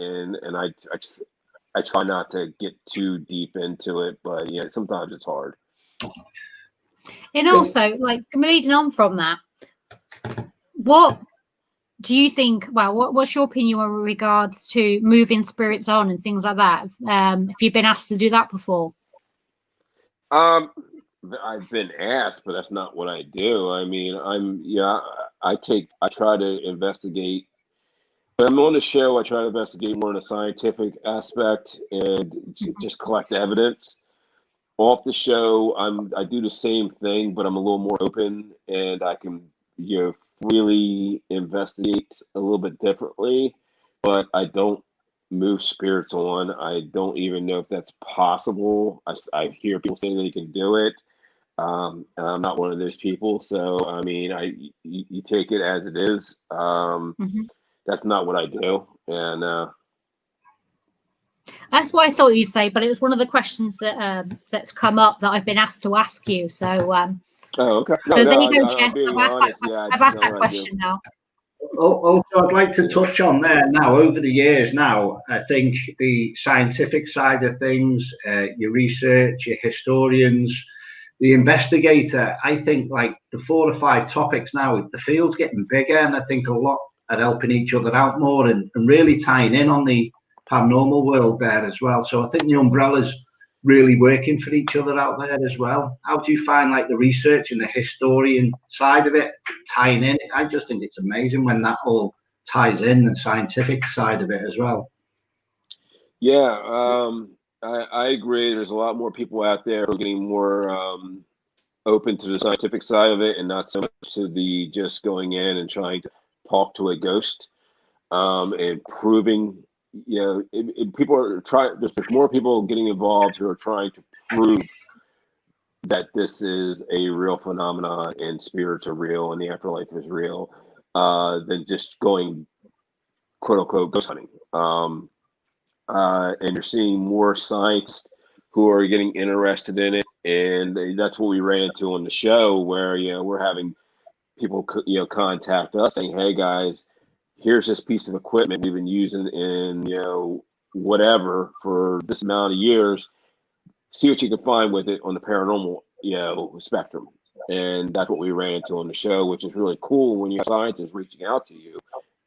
I try not to get too deep into it, but sometimes it's hard. And also, like, leading on from that, what do you think? Well, what's your opinion in regards to moving spirits on and things like that? If you've been asked to do that before? I've been asked, but that's not what I do. I mean, I try to investigate. When I'm on the show, I try to investigate more in a scientific aspect and just collect evidence. Off the show, I do the same thing, but I'm a little more open, and I can really investigate a little bit differently. But I don't move spirits on. I don't even know if that's possible. I hear people saying that you can do it. And I'm not one of those people. So, I mean, you take it as it is. That's not what I do. And that's what I thought you'd say, but it was one of the questions that's come up that I've been asked to ask you. So, okay. So there you go, Jess. I've asked that question now. Also, I'd like to touch on there now. Over the years now, I think the scientific side of things, your research, your historians, the investigator, I think like the 4 or 5 topics now, the field's getting bigger, and I think a lot are helping each other out more and really tying in on the paranormal world there as well. So I think the umbrella's really working for each other out there as well. How do you find like the research and the historian side of it tying in? I just think it's amazing when that all ties in, the scientific side of it as well. Yeah, I agree. There's a lot more people out there who are getting more open to the scientific side of it, and not so much to the just going in and trying to talk to a ghost, and proving. People are trying. There's more people getting involved who are trying to prove that this is a real phenomenon and spirits are real and the afterlife is real, than just going quote unquote ghost hunting. And you're seeing more scientists who are getting interested in it And that's what we ran into on the show, where we're having people contact us saying, hey guys, here's this piece of equipment we've been using in whatever for this amount of years. See what you can find with it on the paranormal spectrum. And that's what we ran into on the show, which is really cool when you have scientists reaching out to you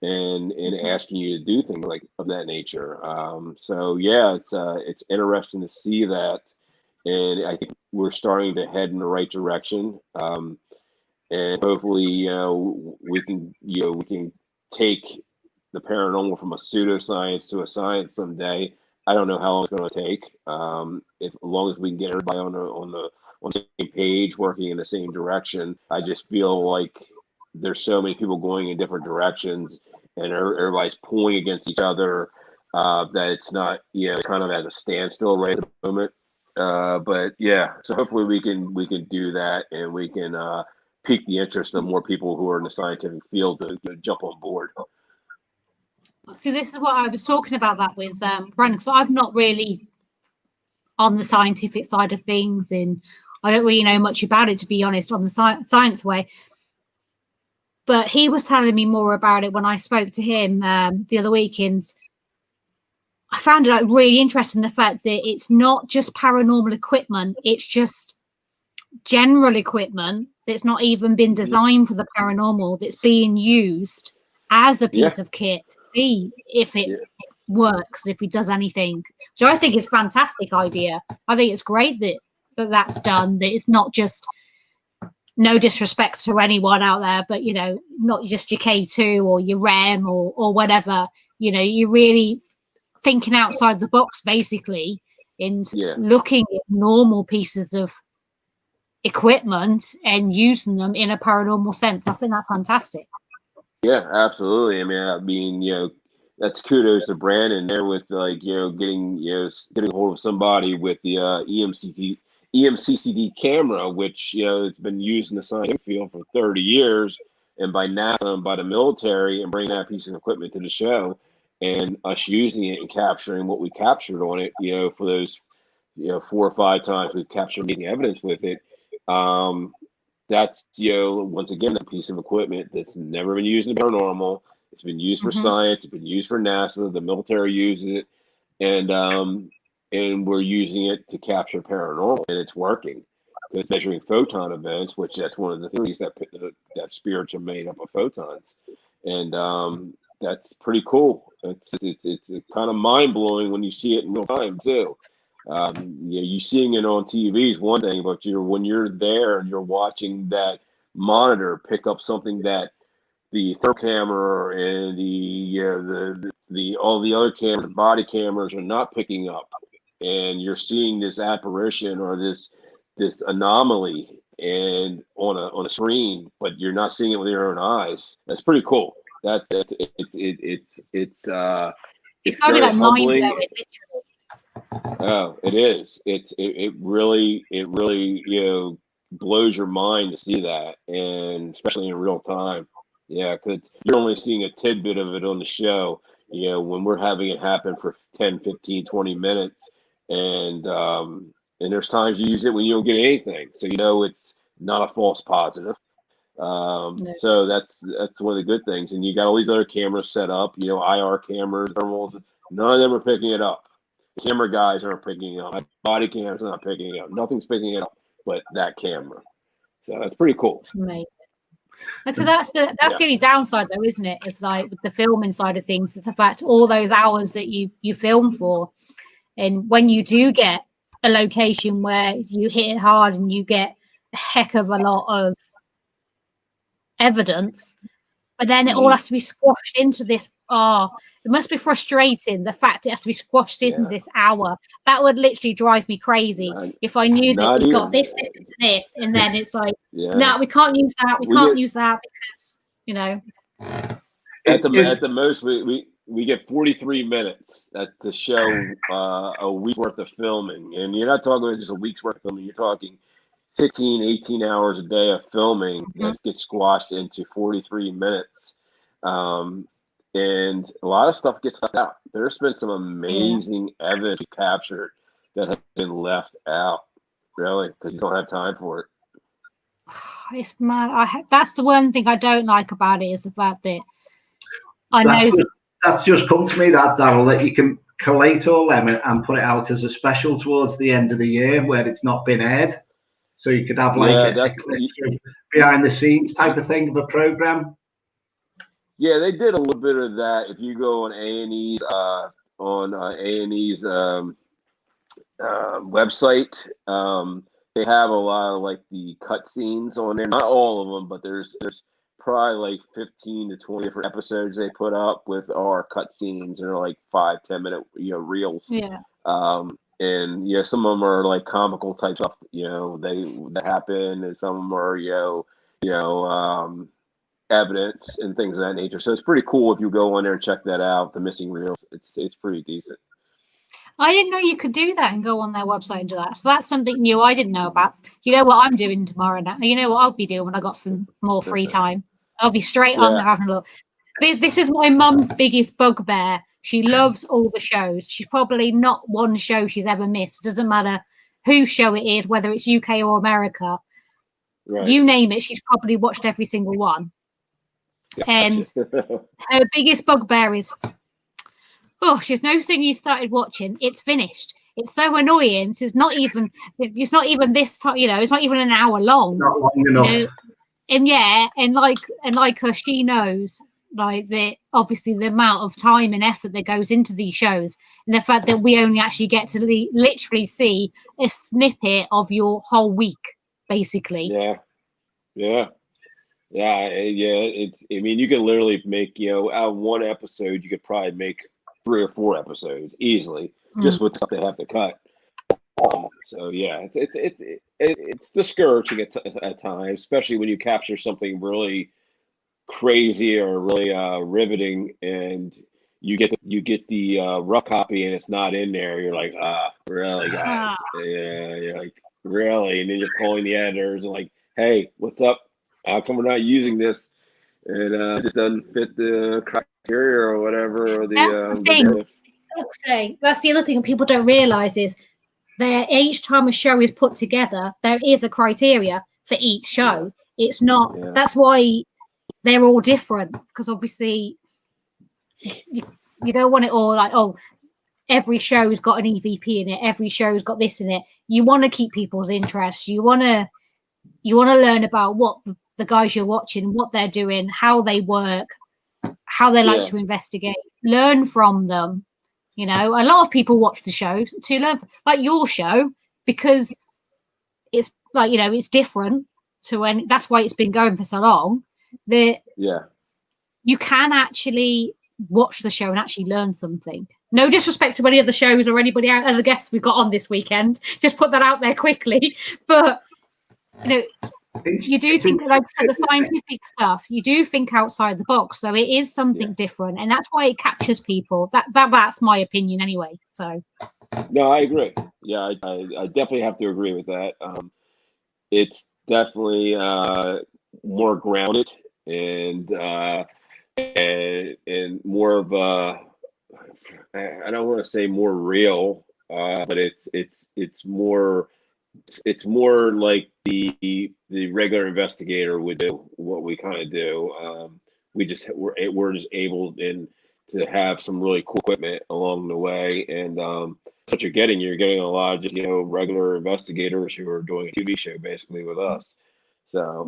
and asking you to do things like of that nature. So yeah, it's interesting to see that, and I think we're starting to head in the right direction. And hopefully, we can take the paranormal from a pseudoscience to a science someday. I don't know how long it's going to take. As long as we can get everybody on the same page, working in the same direction. I just feel like there's so many people going in different directions, and everybody's pulling against each other, that it's not, kind of at a standstill right at the moment. But yeah, so hopefully we can do that, and we can pique the interest of more people who are in the scientific field to jump on board. See, this is what I was talking about that with Brandon, because I'm not really on the scientific side of things, and I don't really know much about it, to be honest, on the science way. But he was telling me more about it when I spoke to him the other week, and I found it really interesting, the fact that it's not just paranormal equipment, it's just general equipment that's not even been designed for the paranormal, that's being used as a piece of kit to see if it works, if it does anything. So I think it's a fantastic idea. I think it's great that that's done, that it's not just, no disrespect to anyone out there, but not just your K2 or your REM or whatever. You're really thinking outside the box, basically, in looking at normal pieces of equipment and using them in a paranormal sense. I think that's fantastic. Yeah, absolutely. I mean, that's kudos to Brandon there with getting hold of somebody with the EMCCD camera, which it's been used in the scientific field for 30 years, and by NASA and by the military, and bringing that piece of equipment to the show, and us using it and capturing what we captured on it, for those 4 or 5 times we've captured amazing evidence with it. That's once again a piece of equipment that's never been used in paranormal. It's been used for science. It's been used for NASA. The military uses it, and we're using it to capture paranormal, and it's working. It's measuring photon events, which that's one of the theories that spirits are made up of photons, and that's pretty cool. It's kind of mind blowing when you see it in real time too. You seeing it on TV is one thing, but when you're there and you're watching that monitor pick up something that the thermal camera and the all the other cameras, body cameras, are not picking up, and you're seeing this apparition or this anomaly and on a screen, but you're not seeing it with your own eyes. That's pretty cool. It's got to be like mind blowing, literally. Oh, it is. It really blows your mind to see that, and especially in real time. Yeah, because you're only seeing a tidbit of it on the show. When we're having it happen for 10, 15, 20 minutes, and there's times you use it when you don't get anything, so it's not a false positive. So that's one of the good things. And you got all these other cameras set up, IR cameras, thermals. None of them are picking it up. Camera guys aren't picking it up. My body camera's not picking it up. Nothing's picking it up but that camera. So that's pretty cool. Amazing. And so that's the only downside, though, isn't it? If with the filming side of things, it's the fact all those hours that you film for, and when you do get a location where you hit it hard and you get a heck of a lot of evidence, but then it all has to be squashed into this. It must be frustrating, the fact it has to be squashed into this hour. That would literally drive me crazy if I knew that we got this, and then it's like, no, we can't use that. We can't use that because At the most, we get 43 minutes at the show, a week worth of filming, and you're not talking about just a week's worth of filming. You're talking 16, 18 hours a day of filming that gets squashed into 43 minutes. And a lot of stuff gets left out. There's been some amazing evidence captured that has been left out. Really? Because you don't have time for it. It's mad. That's the one thing I don't like about it, is the fact that I know that's just come to me, that, Daryl, that you can collate all them and put it out as a special towards the end of the year where it's not been aired. So you could have like a behind the scenes type of thing of a program. Yeah, they did a little bit of that. If you go on A&E's website, they have a lot of like the cut scenes on there. Not all of them, but there's probably like 15 to 20 different episodes they put up with our cut scenes. They're like 5-10 minute reels. Yeah. And some of them are like comical type stuff. That happen, and some of them are evidence and things of that nature. So it's pretty cool if you go on there and check that out. The missing reels. It's pretty decent. I didn't know you could do that and go on their website and do that. So that's something new I didn't know about. You know what I'm doing tomorrow now? You know what I'll be doing when I got some more free time? I'll be straight on there having a look. This is my mum's biggest bugbear. She loves all the shows. She's probably not one show she's ever missed. It doesn't matter whose show it is, whether it's UK or America. Right. You name it, she's probably watched every single one. And her biggest bugbear is, she's noticing you started watching. It's finished. It's so annoying. It's not even this time. It's not even an hour long. Not long enough. And like her, she knows like obviously the amount of time and effort that goes into these shows, and the fact that we only actually get to literally see a snippet of your whole week, basically. Yeah. I mean, you could literally make out of one episode, you could probably make 3 or 4 episodes easily, just with stuff they have to cut. So yeah, it's discouraging at times, especially when you capture something really crazy or really riveting, and you get the rough copy and it's not in there. You're like, really, guys? Yeah, you're like, really? And then you're calling the editors and like, hey, what's up? How come we're not using this? And it just doesn't fit the criteria or whatever. Or that's the thing. That's the other thing people don't realize is that each time a show is put together, there is a criteria for each show. It's not. Yeah. That's why they're all different, because obviously you don't want it all like, every show's got an EVP in it, every show's got this in it. You want to keep people's interest. You want to learn about what the guys you're watching, what they're doing, how they work, how they like to investigate, learn from them. A lot of people watch the shows to learn, like your show, because it's like, it's different to when. That's why it's been going for so long. You can actually watch the show and actually learn something. No disrespect to any of the shows or anybody out, other guests we've got on this weekend. Just put that out there quickly. But you do think, like I said, the scientific stuff, you do think outside the box, so it is something different, and that's why it captures people. That's my opinion anyway. So no, I agree. I definitely have to agree with that. It's definitely more grounded and more of a, I don't want to say more real, but it's more like the regular investigator would do what we kind of do. We're just able to have some really cool equipment along the way, and what you're getting a lot of just regular investigators who are doing a TV show basically with us. So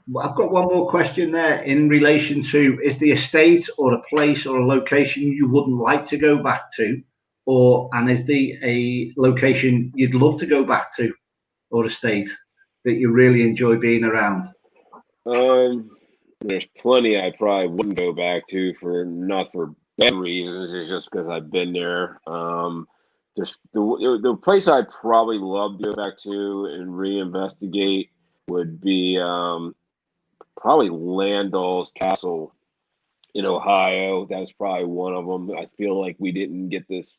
Well, I've got one more question there in relation to, is the estate or a place or a location you wouldn't like to go back to, and is a location you'd love to go back to, or a state that you really enjoy being around? There's plenty I probably wouldn't go back to, not for bad reasons. It's just because I've been there. There's the place I'd probably love to go back to and reinvestigate would be probably Landall's Castle in Ohio. That's probably one of them. I feel like we didn't get this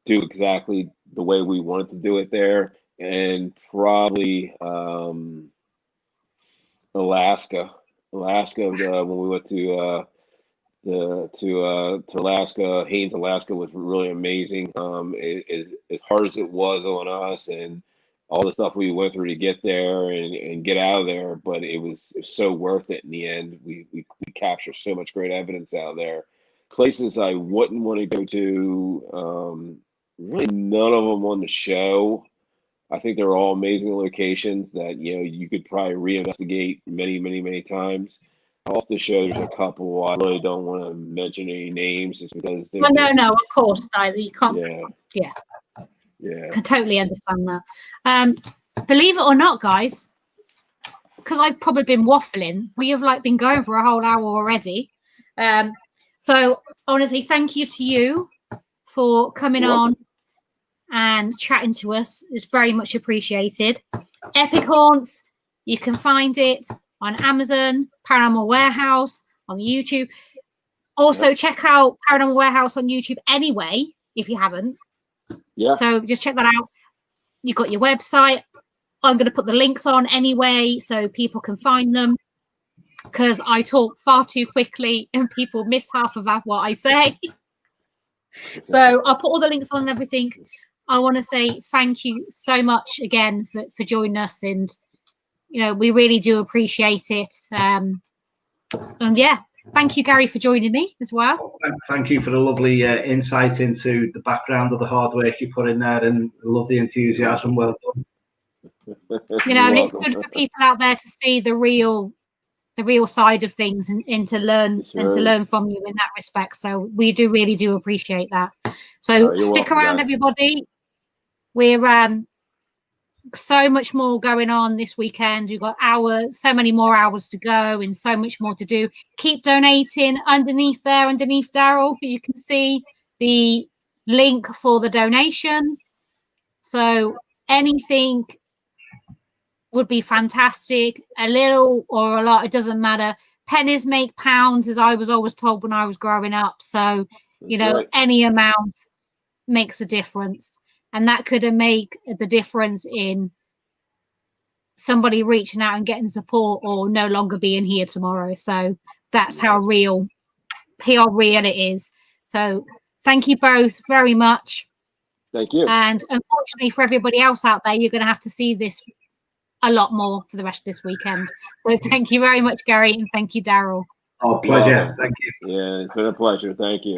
do exactly the way we wanted to do it there. And probably Alaska, when we went to Alaska, Haines, Alaska was really amazing. As hard as it was on us, and all the stuff we went through to get there and get out of there, but it was so worth it in the end. We captured so much great evidence out there. Places I wouldn't want to go to, really none of them on the show. I think they're all amazing locations that, you could probably reinvestigate many, many, many times. Off the show, there's a couple I really don't want to mention any names just because they're no, of course, you can't. Yeah. I can totally understand that. Believe it or not, guys, because I've probably been waffling, we have been going for a whole hour already. So honestly, thank you to you for coming on and chatting to us. It's very much appreciated. Epic Haunts, you can find it on Amazon, Paranormal Warehouse on YouTube. Also, check out Paranormal Warehouse on YouTube anyway, if you haven't. Yeah. So just check that out. You've got your website. I'm going to put the links on anyway so people can find them, because I talk far too quickly and people miss half of what I say. So I'll put all the links on and everything. I want to say thank you so much again for joining us, and we really do appreciate it. And yeah, thank you, Gary, for joining me as well. Thank you for the lovely insight into the background of the hard work you put in there, and I love the enthusiasm. Well done. And it's good for people out there to see the real side of things and to learn from you in that respect. So we really do appreciate that. So stick around, everybody. We're so much more going on this weekend. We've got so many more hours to go and so much more to do. Keep donating. Underneath Daryl, you can see the link for the donation. So anything would be fantastic. A little or a lot, it doesn't matter. Pennies make pounds, as I was always told when I was growing up. So, any amount makes a difference. And that could make the difference in somebody reaching out and getting support or no longer being here tomorrow. So that's how real it is. So thank you both very much. Thank you. And unfortunately for everybody else out there, you're going to have to see this a lot more for the rest of this weekend. So thank you very much, Gary, and thank you, Daryl. Oh, pleasure. Thank you. Yeah, it's been a pleasure. Thank you.